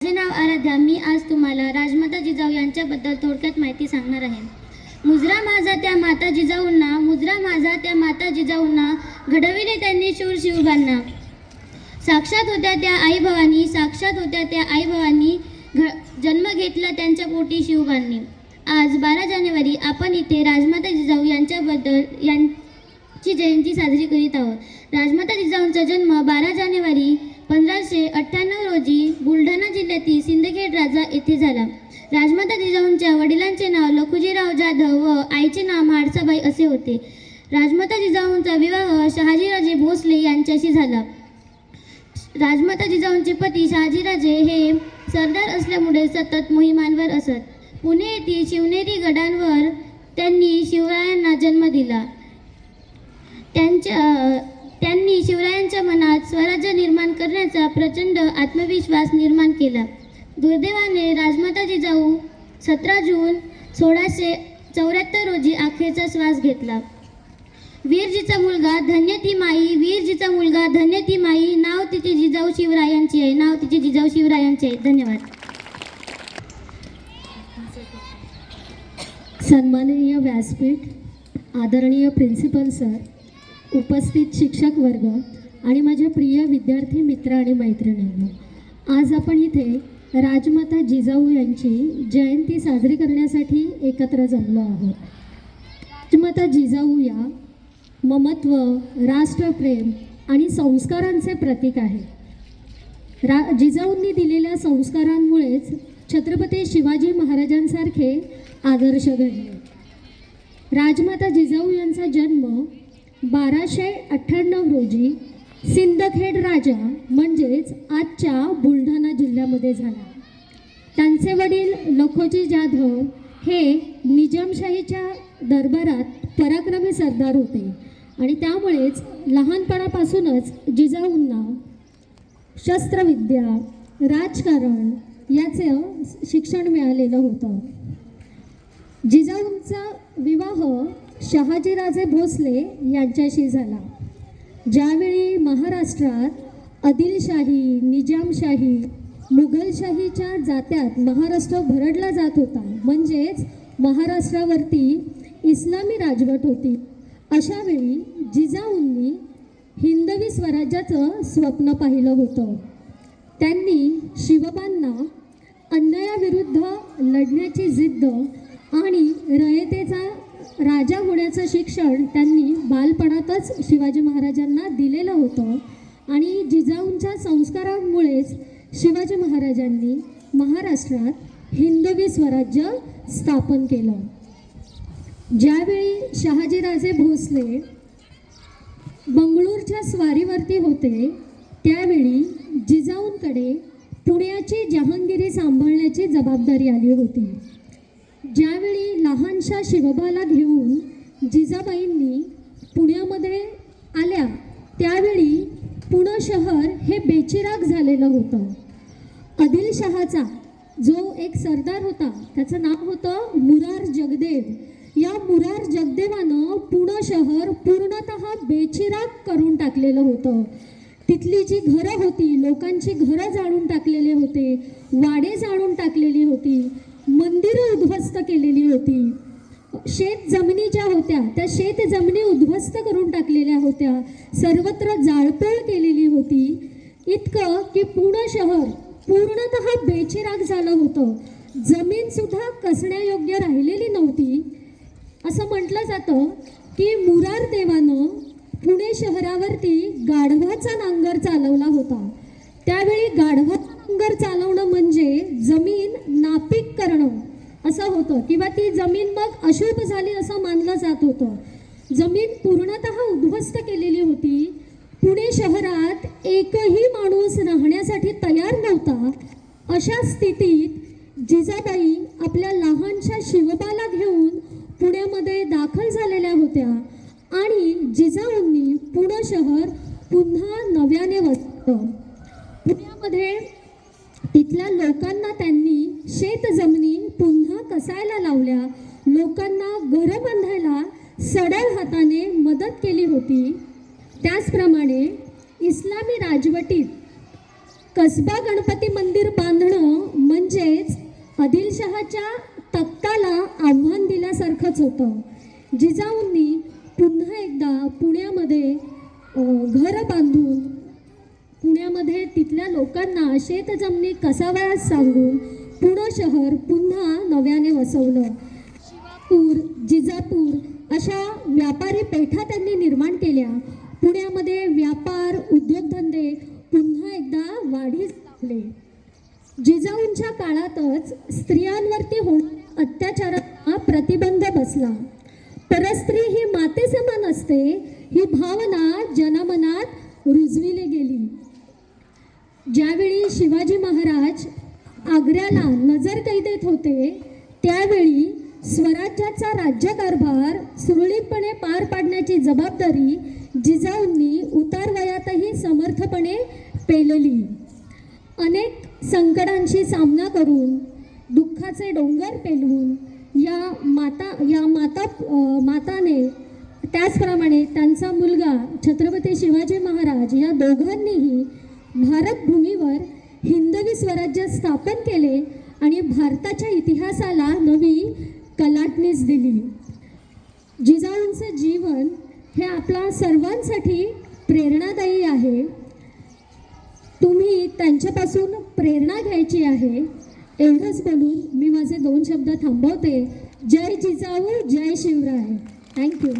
माझे नाव आराध्या. मी आज तुम्हाला राजमाता जिजाऊ यांच्याबद्दल थोडक्यात माहिती सांगणार आहे. मुजरा माझा त्या माता जिजाऊंना, मुजरा माझा त्या माता जिजाऊंना, घडविले त्यांनी शूर शिवबांना. साक्षात होत्या त्या आई भवानी, साक्षात होत्या त्या आई भवानी, जन्म घेतला त्यांच्या पोटी शिवबांनी. आज 12 जानेवारी आपण इथे राजमाता जिजाऊ यांची जयंती साजरी करीत आहोत. राजमाता जिजाऊंचा जन्म 12 जानेवारी 1598 रोजी बुलढाणा जिल्ह्यातील सिंदखेड राजा येथे झाला. राजमाता जिजाऊंच्या वडिलांचे नाव लखुजीराव जाधव व आईचे नाव म्हाळसाबाई असे होते. राजमाता जिजाऊंचा विवाह शहाजीराजे भोसले यांच्याशी झाला. राजमाता जिजाऊंचे पती शहाजीराजे हे सरदार असल्यामुळे सतत मोहिमांवर असत. पुणे येथील शिवनेरी गडांवर त्यांनी शिवरायांना जन्म दिला. त्यांनी शिवरायांच्या मनात स्वराज्य निर्माण करण्याचा प्रचंड आत्मविश्वास निर्माण केला. दुर्दैवाने राजमाता जिजाऊ 17 जून 1674 रोजी अखेरचा श्वास घेतला. वीरजीचा मुलगा धन्य ती माई, वीरजीचा मुलगा धन्य ती माई, नाव तिचे जिजाऊ शिवरायांची आहे, नाव तिचे जिजाऊ शिवरायांचे आहे. धन्यवाद. सन्माननीय व्यासपीठ, आदरणीय प्रिन्सिपल सर, उपस्थित शिक्षक वर्ग आणि माझ्या प्रिय विद्यार्थी मित्र आणि मैत्रिणींनो, आज आपण इथे राजमाता जिजाऊ यांची जयंती साजरी करण्यासाठी एकत्र जमलो आहोत. राजमाता जिजाऊ या ममत्व, राष्ट्रप्रेम आणि संस्कारांचे प्रतीक आहे. जिजाऊंनी दिलेल्या संस्कारांमुळेच छत्रपती शिवाजी महाराजांसारखे आदर्श घडले. राजमाता जिजाऊ यांचा जन्म 1298 रोजी सिंदखेड राजा म्हणजेच आजच्या बुलढाणा जिल्ह्यामध्ये झाला. त्यांचे वडील लखोजी जाधव हे निजामशाहीच्या दरबारात पराक्रमी सरदार होते आणि त्यामुळेच लहानपणापासूनच जिजाऊंना शस्त्रविद्या, राजकारण याचं शिक्षण मिळालेलं होतं. जिजाऊंचा विवाह शहाजीराजे भोसले यांच्याशी झाला. ज्यावेळी महाराष्ट्रात आदिलशाही, निजामशाही, मुघलशाहीच्या जात्यात महाराष्ट्र भरडला जात होता, म्हणजेच महाराष्ट्रावरती इस्लामी राजवट होती, अशावेळी जिजाऊंनी हिंदवी स्वराज्याचं स्वप्न पाहिलं होतं. त्यांनी शिवबांना अन्यायाविरुद्ध लढण्याची जिद्द आणि रयतेचा राजा होण्याचं शिक्षण त्यांनी बालपणातच शिवाजी महाराजांना दिलेलं होतं आणि जिजाऊंच्या संस्कारांमुळेच शिवाजी महाराजांनी महाराष्ट्रात हिंदवी स्वराज्य स्थापन केलं. ज्यावेळी शहाजीराजे भोसले बंगळूरच्या स्वारीवरती होते, त्यावेळी जिजाऊंकडे पुण्याची जहांगीरी सांभाळण्याची जबाबदारी आली होती. ज्यावेळी लहानशा शिवबाला घेऊन जिजाबाईंनी पुण्यामध्ये आल्या, त्यावेळी पुणे शहर हे बेचिराग झालेलं होतं. आदिलशहाचा जो एक सरदार होता, त्याचं नाव होतं मुरार जगदेव. या मुरार जगदेवानं पुणे शहर पूर्णतः बेचिराग करून टाकलेलं होतं. तिथली जी घरं होती, लोकांची घरं जाळून टाकलेले होते, वाडे जाळून टाकलेली होती, मंदिरं उद्ध्वस्त केलेली होती, शेत जमिनी ज्या होत्या त्या शेत जमिनी उद्ध्वस्त करून टाकलेल्या होत्या, सर्वत्र जाळपोळ केलेली होती. इतकं की पुणे शहर पूर्णतः बेचिराग झालं होतं. जमीन सुद्धा कसण्यायोग्य राहिलेली नव्हती. असं म्हटलं जातं की मुरार देवानं पुणे शहरावरती गाढवाचा नांगर चालवला होता. त्यावेळी गाढवाचा नांगर चालवणं म्हणजे जमीन नापीक करणं असं होतं, किंवा ती जमीन मग अशुभ झाली असं मानलं जात होतं. जमीन पूर्णतः उद्ध्वस्त केलेली होती. पुणे शहरात एकही माणूस राहण्यासाठी तयार नव्हता. अशा स्थितीत जिजाबाई आपल्या लहानशा शिवबाला घेऊन पुण्यामध्ये दाखल झालेल्या होत्या आणि जिजाऊंनी पुणे शहर पुन्हा नव्याने वसवलं. पुण्यामध्ये तिथल्या लोकांना त्यांनी शेतजमिनी पुन्हा कसायला लावल्या, लोकांना घरं बांधायला सढळ हाताने मदत केली होती. त्याचप्रमाणे इस्लामी राजवटीत कसबा गणपती मंदिर बांधणं म्हणजेच आदिलशहाच्या तख्ताला आव्हान दिल्यासारखंच होतं. जिजाऊंनी पुन्हा एकदा पुण्यामध्ये घर बांधून पुण्यामध्ये तिथल्या लोकांना शेतजमिनी कसावयास सांगून पुणे शहर पुन्हा नव्याने वसवलं. शिवापूर, जिजापूर अशा व्यापारी पेठा त्यांनी निर्माण केल्या. पुण्यामध्ये व्यापार उद्योगधंदे पुन्हा एकदा वाढीस लागले. जिजाऊंच्या काळातच स्त्रियांवरती होणाऱ्या अत्याचारांना प्रतिबंध बसला. परस्त्री ही माते समान असते ही भावना जनमनात रुजविली गेली. ज्यावेळी शिवाजी महाराज आग्र्याला नजरकैदेत होते त्यावेळी स्वराज्याचा राज्यकारभार सुरळीतपणे पार पाडण्याची जबाबदारी जिजाऊंनी उतारवयातही समर्थपणे पेलली. अनेक संकटांशी सामना करून दुःखाचे डोंगर पेलवून या माताने त्याचप्रमाणे त्यांचा मुलगा छत्रपती शिवाजी महाराज या दोघांनीही भारत भूमीवर हिंदवी स्वराज्य स्थापन केले आणि भारताच्या इतिहासाला नवी कलाटणीच दिली. जिजाऊंचे जीवन हे आपल्या सर्वांसाठी प्रेरणादायी आहे. तुम्ही त्यांच्यापासून प्रेरणा घ्यायची आहे. एवढंच बोलून मी माझे 2 शब्द थांबवते. जय जिजाऊ, जय शिवराय. थँक्यू.